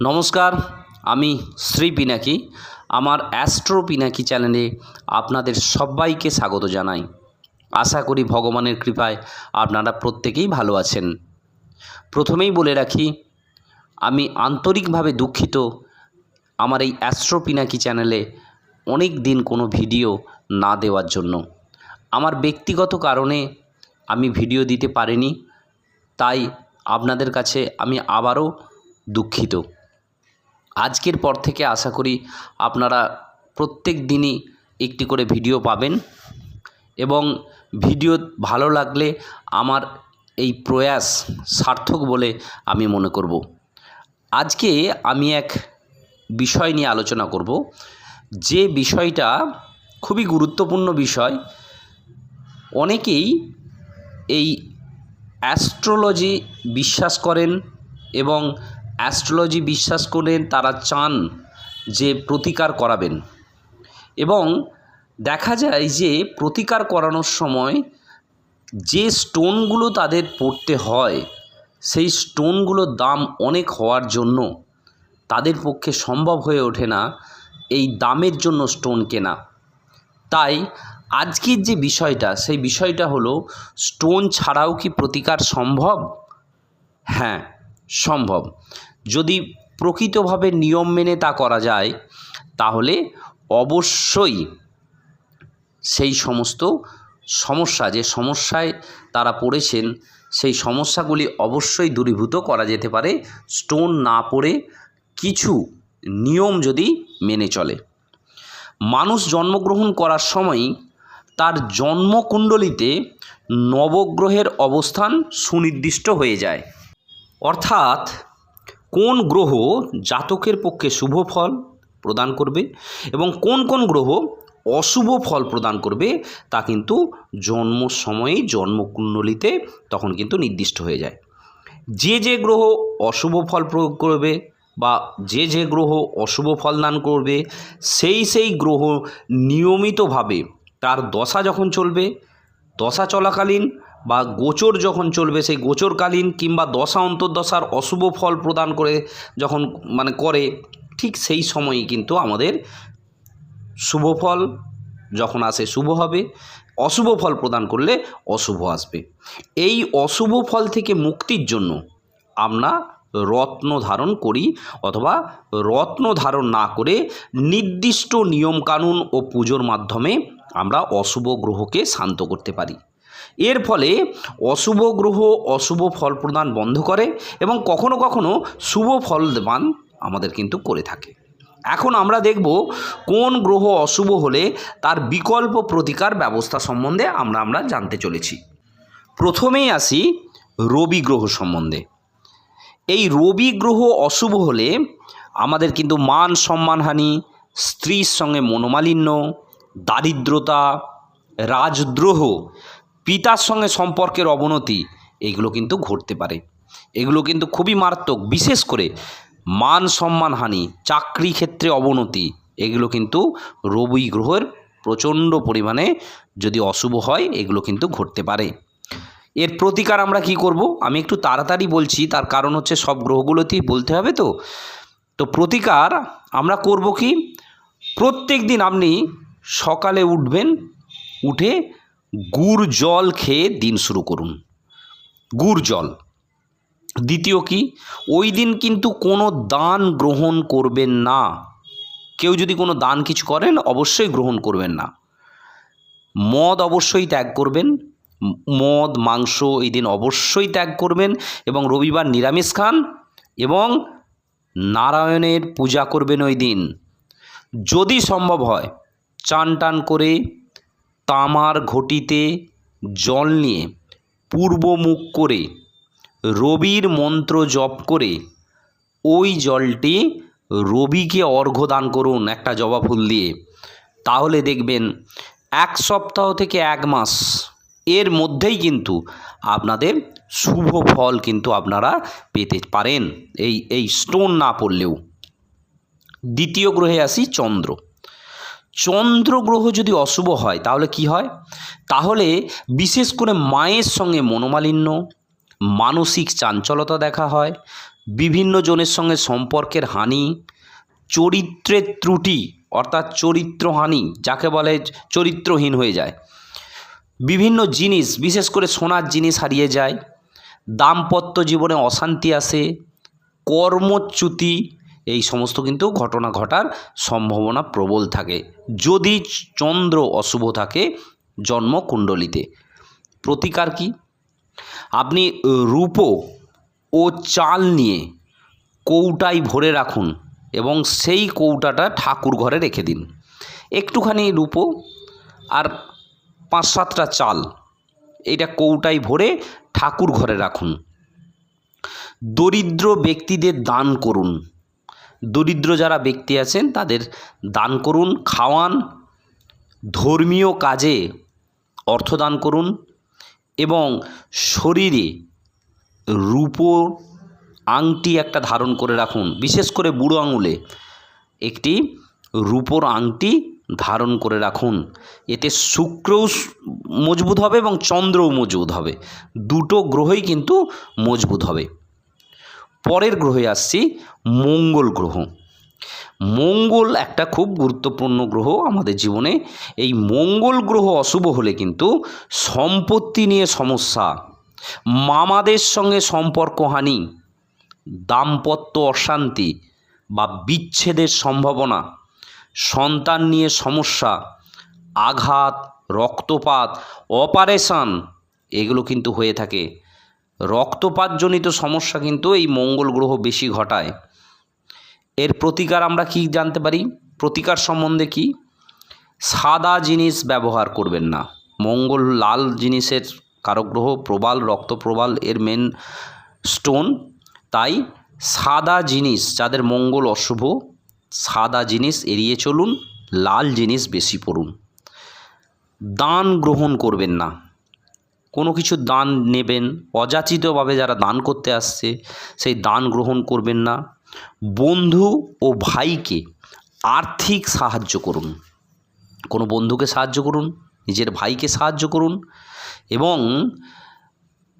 নমস্কার, আমি শ্রী পিনাকি। আমার অ্যাস্ট্রো পিনাকি চ্যানেলে আপনাদের সবাইকে স্বাগত জানাই। আশা করি ভগবানের কৃপায় আপনারা প্রত্যেকেই ভালো আছেন। প্রথমেই বলে রাখি, আমি আন্তরিকভাবে দুঃখিত আমার এই অ্যাস্ট্রো পিনাকি চ্যানেলে অনেক দিন কোনো ভিডিও না দেওয়ার জন্য। আমার ব্যক্তিগত কারণে আমি ভিডিও দিতে পারিনি, তাই আপনাদের কাছে আমি আবারও দুঃখিত। আজকের পর থেকে আশা করি আপনারা প্রত্যেক দিনই একটি করে ভিডিও পাবেন এবং ভিডিও ভালো লাগলে আমার এই প্রয়াস সার্থক বলে আমি মনে করব। আজকে আমি এক বিষয় নিয়ে আলোচনা করব, যে বিষয়টা খুবই গুরুত্বপূর্ণ বিষয়। অনেকেই এই অ্যাস্ট্রোলজি বিশ্বাস করেন এবং অ্যাস্ট্রোলজি বিশ্বাস করেন, তারা চান যে প্রতিকার করাবেন, এবং দেখা যায় যে প্রতিকার করানোর সময় যে স্টোনগুলো তাদের পড়তে হয় সেই স্টোনগুলোর দাম অনেক হওয়ার জন্য তাদের পক্ষে সম্ভব হয়ে ওঠে না এই দামের জন্য স্টোন কেনা। তাই আজকের যে বিষয়টা, সেই বিষয়টা হলো স্টোন ছাড়াও কি প্রতিকার সম্ভব? হ্যাঁ, সম্ভব। যদি প্রকৃতভাবে নিয়ম মেনে তা করা যায় তাহলে অবশ্যই সেই সমস্ত সমস্যা, যে সমস্যায় তারা পড়েছেন, সেই সমস্যাগুলি অবশ্যই দূরীভূত করা যেতে পারে স্টোন না পড়ে কিছু নিয়ম যদি মেনে চলে। মানুষ জন্মগ্রহণ করার সময় তার জন্মকুণ্ডলিতে নবগ্রহের অবস্থান সুনির্দিষ্ট হয়ে যায়। অর্থাৎ কোন গ্রহ জাতকের পক্ষে শুভ ফল প্রদান করবে এবং কোন কোন গ্রহ অশুভ ফল প্রদান করবে তা কিন্তু জন্ম সময়েই জন্মকুণ্ডলিতে তখন কিন্তু নির্দিষ্ট হয়ে যায়। যে যে গ্রহ অশুভ ফল প্রয়োগ করবে বা যে যে গ্রহ অশুভ ফল দান করবে, সেই সেই গ্রহ নিয়মিতভাবে তার দশা যখন চলবে, দশা চলাকালীন বা গোচর যখন চলবে, সেই গোচরকালীন কিংবা দশা অন্তর্দশার অশুভ ফল প্রদান করে যখন করে, ঠিক সেই সময়ই কিন্তু আমাদের শুভ ফল যখন আসে শুভ হবে, অশুভ ফল প্রদান করলে অশুভ আসবে। এই অশুভ ফল থেকে মুক্তির জন্য আমরা রত্ন ধারণ করি, অথবা রত্ন ধারণ না করে নির্দিষ্ট নিয়মকানুন ও পুজোর মাধ্যমে আমরা অশুভ গ্রহকে শান্ত করতে পারি। এর ফলে অশুভ গ্রহ অশুভ ফল প্রদান বন্ধ করে এবং কখনো কখনো শুভ ফল দান আমাদের কিন্তু করে থাকে। এখন আমরা দেখব কোন গ্রহ অশুভ হলে তার বিকল্প প্রতিকার ব্যবস্থা সম্বন্ধে আমরা জানতে চলেছি। প্রথমেই আসি রবি গ্রহ সম্বন্ধে। এই রবি গ্রহ অশুভ হলে আমাদের কিন্তু মান সম্মানহানি, স্ত্রীর সঙ্গে মনোমালিন্য, দারিদ্রতা, রাজদ্রোহ, পিতার সঙ্গে সম্পর্কের অবনতি এগুলো কিন্তু ঘটতে পারে। এগুলো কিন্তু খুবই মারাত্মক। বিশেষ করে মান সম্মানহানি, চাকরি ক্ষেত্রে অবনতি, এগুলো কিন্তু রবি গ্রহের প্রচণ্ড পরিমাণে যদি অশুভ হয় এগুলো কিন্তু ঘটতে পারে। এর প্রতিকার আমরা কি করব? আমি একটু তাড়াতাড়ি বলছি, তার কারণ হচ্ছে সব গ্রহগুলোতেই বলতে হবে। তো প্রতিকার আমরা করব কি? প্রত্যেক দিন আপনি সকালে উঠবেন, উঠে গুড় জল খেয়ে দিন শুরু করুন। গুড় জল। দ্বিতীয় কি, ওই দিন কিন্তু কোনো দান গ্রহণ করবেন না। কেউ যদি কোনো দান কিছু করেন অবশ্যই গ্রহণ করবেন না। মদ অবশ্যই ত্যাগ করবেন। মদ মাংস এই দিন অবশ্যই ত্যাগ করবেন এবং রবিবার নিরামিষ খান এবং নারায়ণের পূজা করবেন ওই দিন। যদি সম্ভব হয় চান টান করে তামার ঘটিতে জল নিয়ে পূর্ব মুখ করে রবির মন্ত্র জপ করে ওই জলটি রবিকে অর্ঘ্য দান করুন একটা জবা ফুল দিয়ে। তাহলে দেখবেন 1 সপ্তাহ থেকে 1 মাস এর মধ্যেই কিন্তু আপনাদের শুভ ফল কিন্তু আপনারা পেতে পারেন, এই স্টোন না পড়লেও। দ্বিতীয় গ্রহে আসি চন্দ্র। চন্দ্র গ্রহ যদি অশুভ হয় তাহলে কি হয়? তাহলে বিশেষ করে মায়ের সঙ্গে মনোমালিন্য, মানসিক চাঞ্চলতা দেখা হয়, বিভিন্ন জনের সঙ্গে সম্পর্কের হানি, চরিত্রের ত্রুটি অর্থাৎ চরিত্রহানি, যাকে বলে চরিত্রহীন হয়ে যায়, বিভিন্ন জিনিস বিশেষ করে সোনার জিনিস হারিয়ে যায়, দাম্পত্য জীবনে অশান্তি আসে, কর্মচ্যুতি, এই সমস্ত কিন্তু ঘটনা ঘটার সম্ভাবনা প্রবল থাকে যদি চন্দ্র অশুভ থাকে জন্মকুণ্ডলিতে। প্রতিকার কি? আপনি রূপো ও চাল নিয়ে কৌটায় ভরে রাখুন এবং সেই কৌটাটা ঠাকুর ঘরে রেখে দিন। একটুখানি রূপো আর 5-7টা চাল এইটা কৌটায় ভরে ঠাকুর ঘরে রাখুন। দরিদ্র ব্যক্তিদের দান করুন। দরিদ্র যারা ব্যক্তি আছেন তাদের দান করুন, খাওয়ান। ধর্মীয় কাজে অর্থ দান করুন এবং শরীরে রূপোর আংটি একটা ধারণ করে রাখুন। বিশেষ করে বুড়ো আঙুলে একটি রূপোর আংটি ধারণ করে রাখুন। এতে শুক্রও মজবুত হবে এবং চন্দ্রও মজবুত হবে, দুটো গ্রহই কিন্তু মজবুত হবে। পরের গ্রহে আসছি মঙ্গল গ্রহ। মঙ্গল একটা খুব গুরুত্বপূর্ণ গ্রহ আমাদের জীবনে। এই মঙ্গল গ্রহ অশুভ হলে কিন্তু সম্পত্তি নিয়ে সমস্যা, মামাদের সঙ্গে সম্পর্কহানি, দাম্পত্য অশান্তি বা বিচ্ছেদের সম্ভাবনা, সন্তান নিয়ে সমস্যা, আঘাত, রক্তপাত, অপারেশন এগুলো কিন্তু হয়ে থাকে। রক্তপাতজনিত সমস্যা কিন্তু এই মঙ্গল গ্রহ বেশি ঘটায়। এর প্রতিকার আমরা কি জানতে পারি? প্রতিকার সম্বন্ধে কি? সাদা জিনিস ব্যবহার করবেন না। মঙ্গল লাল জিনিসের কারক গ্রহ, প্রবাল, রক্ত প্রবাল এর মেন স্টোন। তাই সাদা জিনিস, যাদের মঙ্গল অশুভ, সাদা জিনিস এড়িয়ে চলুন, লাল জিনিস বেশি পড়ুন। দান গ্রহণ করবেন না। কোনো কিছু দান নেবেন, অযাচিতভাবে যারা দান করতে আসছে সেই দান গ্রহণ করবেন না। বন্ধু ও ভাইকে আর্থিক সাহায্য করুন। কোনো বন্ধুকে সাহায্য করুন, নিজের ভাইকে সাহায্য করুন এবং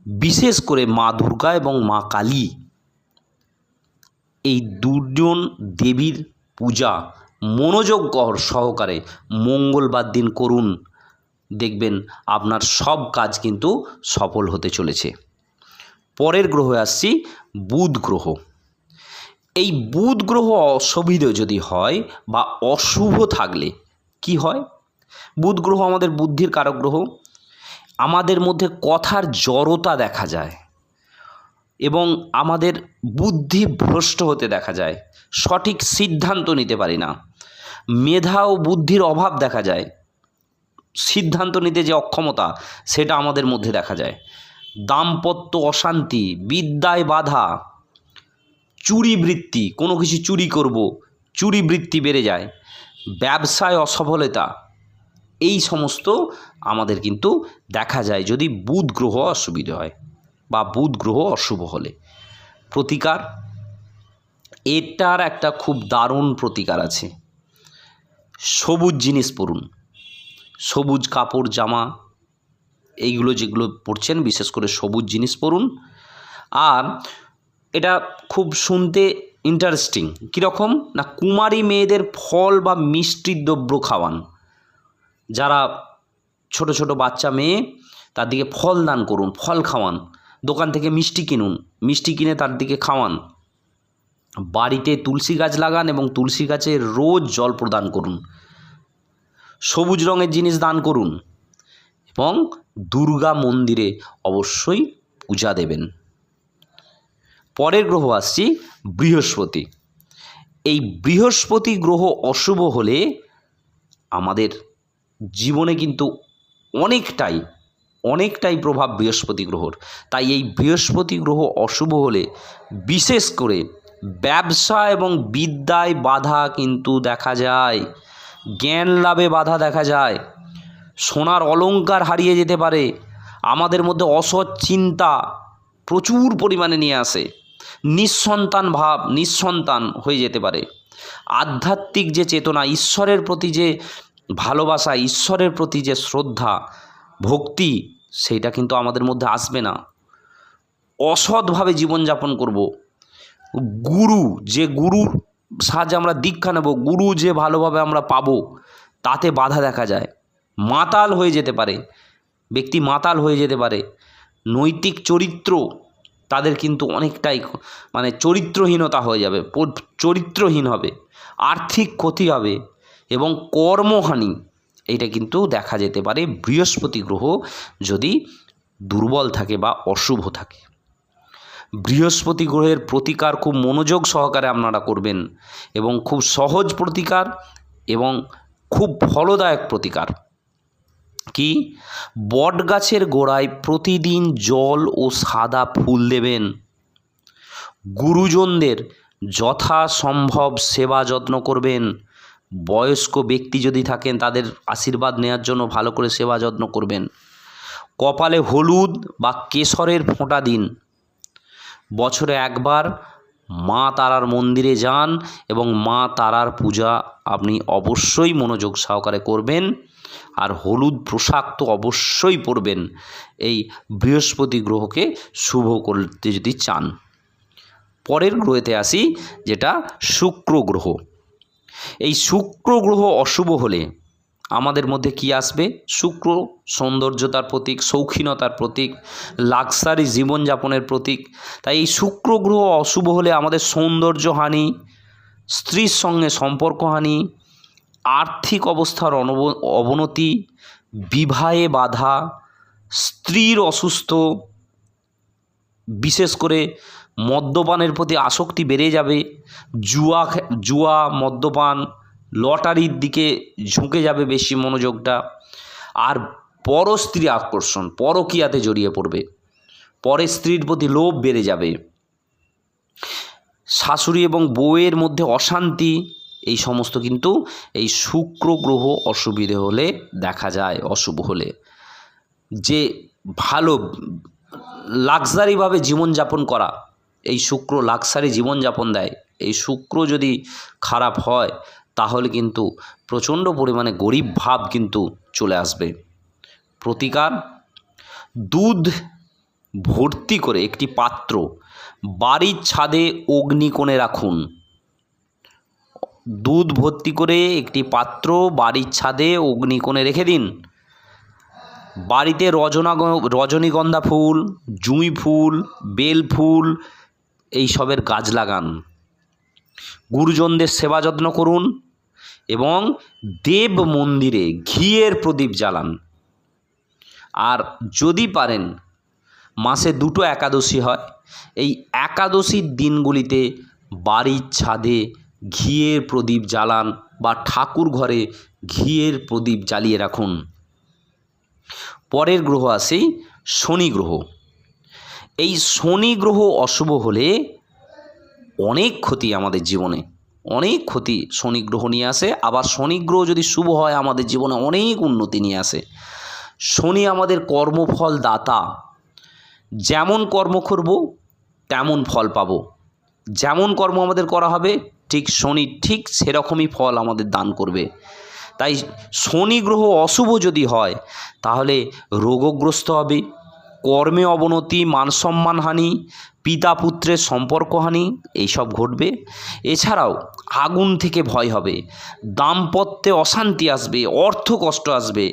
বিশেষ করে মা দুর্গা এবং মা কালী, এই দুজন দেবীর পূজা মনোযোগ সহকারে মঙ্গলবার দিন করুন। দেখবেন আপনার সব কাজ কিন্তু সফল হতে চলেছে। পরের গ্রহে আসছি বুধ গ্রহ। এই বুধ গ্রহ অশুভ যদি হয় বা অশুভ থাকলে কি হয়? বুধ গ্রহ আমাদের বুদ্ধির কারক গ্রহ। আমাদের মধ্যে কথার জড়তা দেখা যায় এবং আমাদের বুদ্ধি ভ্রষ্ট হতে দেখা যায়। সঠিক সিদ্ধান্ত নিতে পারি না। মেধা ও বুদ্ধির অভাব দেখা যায়। সিদ্ধান্ত নিতে যে অক্ষমতা সেটা আমাদের মধ্যে দেখা যায়। দাম্পত্য অশান্তি, বিদ্যায় বাধা, চুরি বৃত্তি, কোনো কিছু চুরি করব, চুরি বৃত্তি বেড়ে যায়, ব্যবসায় অসফলতা, এই সমস্ত আমাদের কিন্তু দেখা যায় যদি বুধ গ্রহ অসুবিধে হয় বা বুধ গ্রহ অশুভ হলে। প্রতিকার, এটার একটা খুব দারুণ প্রতিকার আছে। সবুজ জিনিস পরুন, সবুজ কাপড় জামা এইগুলো যেগুলো পরছেন বিশেষ করে সবুজ জিনিস পরুন। আর এটা খুব শুনতে ইন্টারেস্টিং, কীরকম না, কুমারী মেয়েদের ফল বা মিষ্টির দ্রব্য খাওয়ান। যারা ছোট ছোট বাচ্চা মেয়ে তার দিকে ফল দান করুন, ফল খাওয়ান। দোকান থেকে মিষ্টি কিনুন, মিষ্টি কিনে তার দিকে খাওয়ান। বাড়িতে তুলসী গাছ লাগান এবং তুলসী গাছে রোজ জল প্রদান করুন। সবুজ রঙের জিনিস দান করুন এবং দুর্গা মন্দিরে অবশ্যই পূজা দেবেন। পরের গ্রহ আসছি বৃহস্পতি। এই বৃহস্পতি গ্রহ অশুভ হলে আমাদের জীবনে কিন্তু অনেকটাই প্রভাব বৃহস্পতি গ্রহর। তাই এই বৃহস্পতি গ্রহ অশুভ হলে বিশেষ করে ব্যবসা এবং বিদ্যায় বাধা কিন্তু দেখা যায়, জ্ঞান লাভে বাধা দেখা যায়, সোনার অলংকার হারিয়ে যেতে পারে, আমাদের মধ্যে অসৎ চিন্তা প্রচুর পরিমাণে নিয়ে আসে, নিঃসন্তান ভাব, নিঃসন্তান হয়ে যেতে পারে, আধ্যাত্মিক যে চেতনা, ঈশ্বরের প্রতি যে ভালোবাসা, ঈশ্বরের প্রতি যে শ্রদ্ধা ভক্তি, সেইটা কিন্তু আমাদের মধ্যে আসবে না। অসৎভাবে জীবনযাপন করব, গুরু, যে গুরুর সাহায্যে আমরা দীক্ষা নেব, গুরু যে ভালোভাবে আমরা পাবো, তাতে বাধা দেখা যায়। মাতাল হয়ে যেতে পারে, ব্যক্তি মাতাল হয়ে যেতে পারে। নৈতিক চরিত্র তাদের কিন্তু অনেকটাই মানে চরিত্রহীনতা হয়ে যাবে, চরিত্রহীন হবে, আর্থিক ক্ষতি হবে এবং কর্মহানি, এটা কিন্তু দেখা যেতে পারে বৃহস্পতি গ্রহ যদি দুর্বল থাকে বা অশুভ থাকে। বৃহস্পতি গ্রহের প্রতিকার খুব মনোযোগ সহকারে আপনারা করবেন এবং খুব সহজ প্রতিকার এবং খুব ফলদায়ক প্রতিকার। কি? বট গাছের গোড়ায় প্রতিদিন জল ও সাদা ফুল দেবেন। গুরুজনদের যথাসম্ভব সেবা যত্ন করবেন। বয়স্ক ব্যক্তি যদি থাকেন তাদের আশীর্বাদ নেওয়ার জন্য ভালো করে সেবা যত্ন করবেন। কপালে হলুদ বা কেশরের ফোঁটা দিন। বছরে একবার মা তারার মন্দিরে যান এবং মা তারার পূজা আপনি অবশ্যই মনোযোগ সহকারে করবেন। আর হলুদ পোশাক তো অবশ্যই পরবেন এই বৃহস্পতি গ্রহকে শুভ করতে যদি চান। পরের গ্রহেতে আসি, যেটা শুক্র গ্রহ। এই শুক্র গ্রহ অশুভ হলে আমাদের মধ্যে কি আসবে? শুক্র সৌন্দর্যতার প্রতীক, শৌখিনতার প্রতীক, লাক্সারি জীবনযাপনের প্রতীক। তাই এই শুক্র গ্রহ অশুভ হলে আমাদের সৌন্দর্যহানি, স্ত্রীর সঙ্গে সম্পর্কহানি, আর্থিক অবস্থার অবনতি, বিবাহে বাধা, স্ত্রীর অসুস্থ, বিশেষ করে মদ্যপানের প্রতি আসক্তি বেড়ে যাবে, জুয়া, মদ্যপান, লটারির দিকে ঝুঁকে যাবে বেশি মনোযোগটা, আর পরস্ত্রী আকর্ষণ, পরকীয়াতে জড়িয়ে পড়বে, পরের স্ত্রীর প্রতি লোভ বেড়ে যাবে, শাশুড়ি এবং বউয়ের মধ্যে অশান্তি, এই সমস্ত কিন্তু এই শুক্র গ্রহ অসুবিধে হলে দেখা যায়। অশুভ হলে যে ভালো লাক্সারিভাবে জীবনযাপন করা, এই শুক্র লাক্সারি জীবনযাপন দেয়। এই শুক্র যদি খারাপ হয় তাহলে কিন্তু প্রচণ্ড পরিমাণে গরিব ভাব কিন্তু চলে আসবে। প্রতিকার: দুধ ভর্তি করে একটি পাত্র বাড়ির ছাদে অগ্নিকোণে রাখুন। দুধ ভর্তি করে একটি পাত্র বাড়ির ছাদে অগ্নিকোণে রেখে দিন। বাড়িতে রজনীগন্ধা ফুল, জুঁই ফুল, বেল ফুল এইসবের গাছ লাগান। গুরুজনদের সেবা যত্ন করুন এবং দেব মন্দিরে ঘিয়ের প্রদীপ জ্বালান। আর যদি পারেন, মাসে 2টো একাদশী হয়, এই একাদশীর দিনগুলিতে বাড়ির ছাদে ঘিয়ের প্রদীপ জ্বালান বা ঠাকুর ঘরে ঘিয়ের প্রদীপ জ্বালিয়ে রাখুন। পরের গ্রহ আসি শনি গ্রহ। এই শনি গ্রহ অশুভ হলে অনেক ক্ষতি আমাদের জীবনে, অনেক ক্ষতি শনি গ্রহ নিয়ে আসে। আবার শনি গ্রহ যদি শুভ হয় আমাদের জীবনে অনেক উন্নতি নিয়ে আসে। শনি আমাদের কর্মফল দাতা। যেমন কর্ম করব তেমন ফল পাব। যেমন কর্ম আমাদের করা হবে ঠিক শনি ঠিক সেরকমই ফল আমাদের দান করবে। তাই শনি গ্রহ অশুভ যদি হয় তাহলে রোগগ্রস্ত হবে, কর্মে অবনতি, মানসম্মানহানি, পিতা পুত্রের সম্পর্কহানি এইসব ঘটবে। এছাড়াও আগুন থেকে ভয় হবে, দাম্পত্যে অশান্তি আসবে, অর্থ কষ্ট আসবে,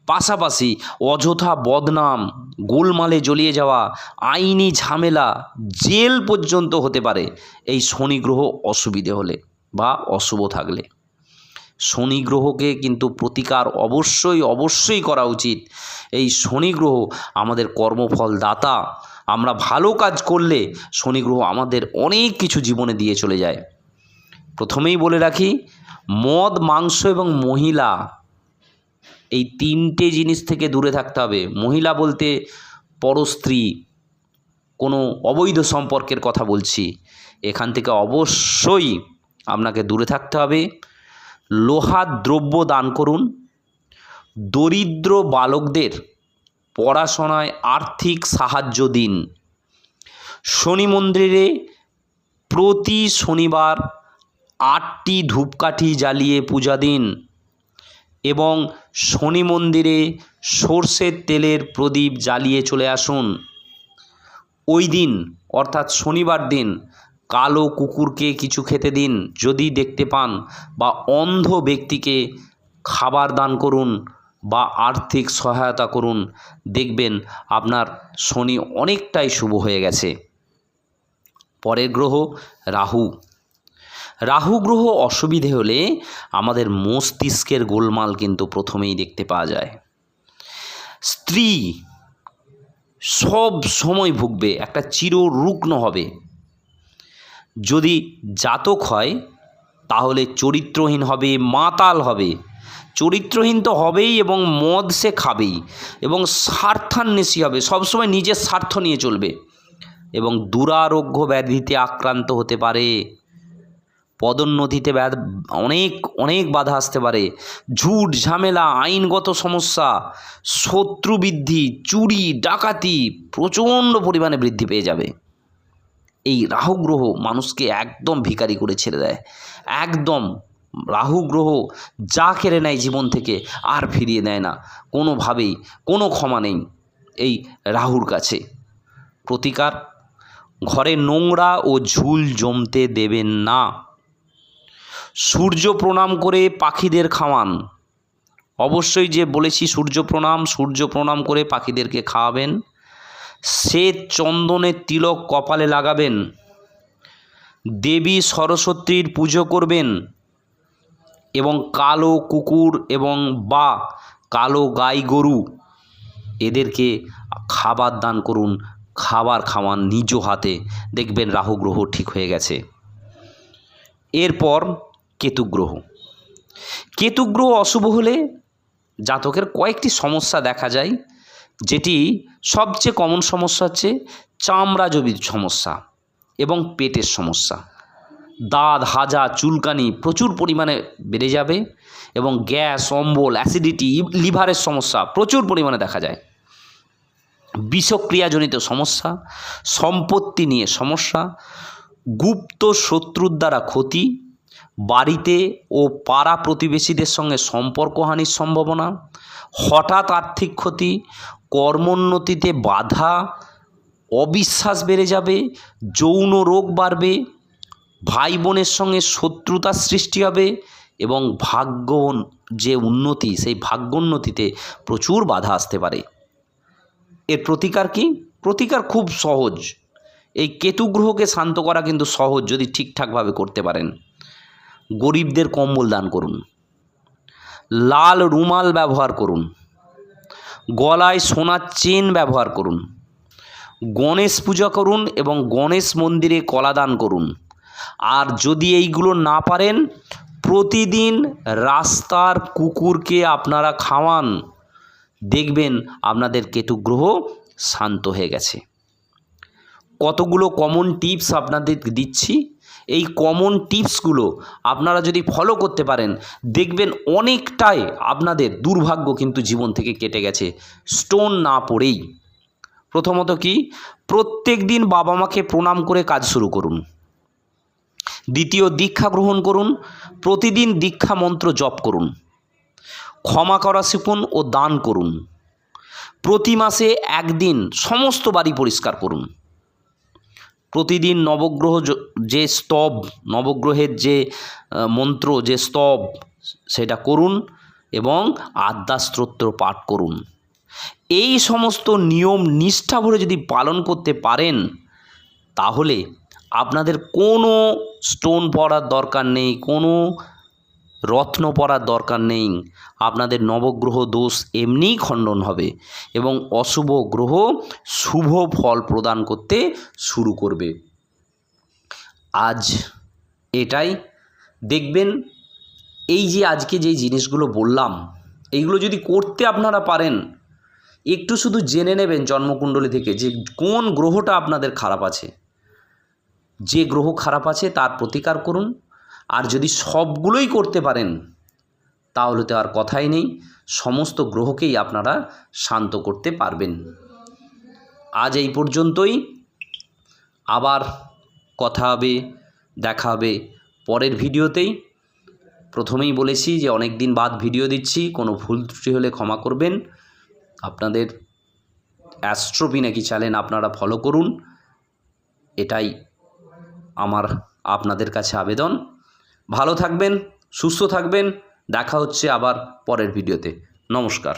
পাশাপাশি অযথা বদনাম, গোলমালে জড়িয়ে যাওয়া, আইনি ঝামেলা, জেল পর্যন্ত হতে পারে এই শনি গ্রহ অসুবিধে হলে বা অশুভ থাকলে। শনি গ্রহকে কিন্তু প্রতিকার অবশ্যই করা উচিত। এই শনি গ্রহ আমাদের কর্মফল দাতা। আমরা ভালো কাজ করলে শনি গ্রহ আমাদের অনেক কিছু জীবনে দিয়ে চলে যায়। প্রথমেই বলে রাখি, মদ, মাংস এবং মহিলা, এই 3টে জিনিস থেকে দূরে থাকতে হবে। মহিলা বলতে পরস্ত্রী, কোনো অবৈধ সম্পর্কের কথা বলছি, এখান থেকে অবশ্যই আপনাকে দূরে থাকতে হবে। লোহার দ্রব্য দান করুন। দরিদ্র বালকদের পড়াশোনায় আর্থিক সাহায্য দিন। শনি মন্দিরে প্রতি শনিবার 8টি ধূপকাঠি জ্বালিয়ে পূজা দিন এবং শনি মন্দিরে সর্ষের তেলের প্রদীপ জ্বালিয়ে চলে আসুন। ওই দিন অর্থাৎ শনিবার দিন কালো কুকুরকে কিছু খেতে দিন যদি দেখতে পান, বা অন্ধ ব্যক্তিকে খাবার দান করুন বা আর্থিক সহায়তা করুন, দেখবেন আপনার শনি অনেকটাই শুভ হয়ে গেছে। পরের গ্রহ রাহু। রাহু গ্রহ অসুবিধে হলে আমাদের মস্তিষ্কের গোলমাল কিন্তু প্রথমেই দেখতে পাওয়া যায়। স্ত্রী সব সময় ভুগবে, একটা চিররুগ্ন হবে। যদি জাতক হয় তাহলে চরিত্রহীন হবে, মাতাল হবে। চরিত্রহীন তো হবেই, এবং মদ সে খাবেই, এবং স্বার্থান্বেষী হবে, সবসময় নিজের স্বার্থ নিয়ে চলবে, এবং দুরারোগ্য ব্যাধিতে আক্রান্ত হতে পারে। পদোন্নতিতে অনেক বাধা আসতে পারে। ঝুট ঝামেলা, আইনগত সমস্যা, শত্রু বৃদ্ধি, চুরি ডাকাতি প্রচণ্ড পরিমাণে বৃদ্ধি পেয়ে যাবে। এই রাহু গ্রহ মানুষকে একদম ভিখারি করে ছেড়ে দেয়। একদম রাহু গ্রহ যা কেড়ে নেয় জীবন থেকে আর ফিরিয়ে দেয় না কোনোভাবেই, কোনো ক্ষমা নেই এই রাহুর কাছে। প্রতিকার: ঘরে নোংরা ও ঝুল জমতে দেবেন না। সূর্য প্রণাম করে পাখিদের খাওয়ান। অবশ্যই যে বলেছি সূর্য প্রণাম করে পাখিদেরকে খাওয়াবেন। শ্বেত চন্দনের তিলক কপালে লাগাবেন। দেবী সরস্বতীর পুজো করবেন, এবং কালো কুকুর এবং বা কালো গাই গরু এদেরকে খাবার দান করুন, খাবার খাওয়ান নিজ হাতে, দেখবেন রাহু গ্রহ ঠিক হয়ে গেছে। এরপর কেতু গ্রহ। কেতু গ্রহ অশুভ হলে জাতকের কয়েকটি সমস্যা দেখা যায়, যেটি সবচেয়ে কমন সমস্যা হচ্ছে চামড়াজনিত সমস্যা এবং পেটের সমস্যা। দাঁত হাজা চুলকানি প্রচুর পরিমাণে বেড়ে যাবে, এবং গ্যাস, অম্বল, অ্যাসিডিটি, লিভারের সমস্যা প্রচুর পরিমাণে দেখা যায়। বিষক্রিয়াজনিত সমস্যা, সম্পত্তি নিয়ে সমস্যা, গুপ্ত শত্রুর দ্বারা ক্ষতি, বাড়িতে ও পাড়া প্রতিবেশীদের সঙ্গে সম্পর্কহানির সম্ভাবনা, হঠাৎ আর্থিক ক্ষতি, কর্মোন্নতিতে বাধা, অবিশ্বাস বেড়ে যাবে, যৌন রোগ বাড়বে, ভাই বোনের সঙ্গে শত্রুতার সৃষ্টি হবে, এবং ভাগ্য যে উন্নতি সেই ভাগ্যোন্নতিতে প্রচুর বাধা আসতে পারে। এর প্রতিকার কি? প্রতিকার খুব সহজ। এই কেতু গ্রহকে শান্ত করা কিন্তু সহজ যদি ঠিকঠাকভাবে করতে পারেন। গরিবদের কম্বল দান করুন, লাল রুমাল ব্যবহার করুন, গলায় সোনার চেন ব্যবহার করুন, গণেশ পূজা করুন এবং গণেশ মন্দিরে কলা দান করুন। আর যদি এইগুলো না পারেন, প্রতিদিন রাস্তার কুকুরকে আপনারা খাওয়ান, দেখবেন আপনাদের কেতু গ্রহ শান্ত হয়ে গেছে। কতগুলো কমন টিপস আপনাদের দিচ্ছি, এই কমন টিপসগুলো আপনারা যদি ফলো করতে পারেন, দেখবেন অনেকটাই আপনাদের দুর্ভাগ্য কিন্তু জীবন থেকে কেটে গেছে স্টোন না পড়েই। প্রথমত কি, প্রত্যেক দিন বাবা মাকে প্রণাম করে কাজ শুরু করুন। দ্বিতীয়, দীক্ষা গ্রহণ করুন, প্রতিদিন দীক্ষা মন্ত্র জপ করুন। ক্ষমা করা শিখুন ও দান করুন। প্রতি মাসে একদিন সমস্ত বাড়ি পরিষ্কার করুন। প্রতিদিন নবগ্রহ যে স্তব, নবগ্রহের যে মন্ত্র, যে স্তব সেটা করুন, এবং আদ্যাস্তোত্র পাঠ করুন। এই সমস্ত নিয়ম নিষ্ঠা ভরে যদি পালন করতে পারেন, তাহলে আপনাদের কোনো স্টোন পড়ার দরকার নেই, কোনো রত্ন পড়ার দরকার নেই। আপনাদের নবগ্রহ দোষ এমনিই খণ্ডন হবে, এবং অশুভ গ্রহ শুভ ফল প্রদান করতে শুরু করবে। আজ এটাই দেখবেন। এই যে আজকে যে জিনিসগুলো বললাম, এইগুলো যদি করতে আপনারা পারেন, একটু শুধু জেনে নেবেন জন্মকুণ্ডলী থেকে যে কোন গ্রহটা আপনাদের খারাপ আছে। যে গ্রহ খারাপ আছে তার প্রতিকার করুন। আর যদি সবগুলোই করতে পারেন, তাহলে তো আর কথাই নেই, সমস্ত গ্রহকেই আপনারা শান্ত করতে পারবেন। আজ এই পর্যন্তই। আবার কথা হবে, দেখা হবে পরের ভিডিওতেই। প্রথমেই বলেছি যে অনেক দিন বাদ ভিডিও দিচ্ছি, কোনো ভুল ত্রুটি হলে ক্ষমা করবেন। আপনাদের অ্যাস্ট্রো পিনাকি চ্যানেল আপনারা ফলো করুন, এটাই আমার আপনাদের কাছে আবেদন। ভালো থাকবেন, সুস্থ থাকবেন। দেখা হচ্ছে আবার পরের ভিডিওতে। নমস্কার।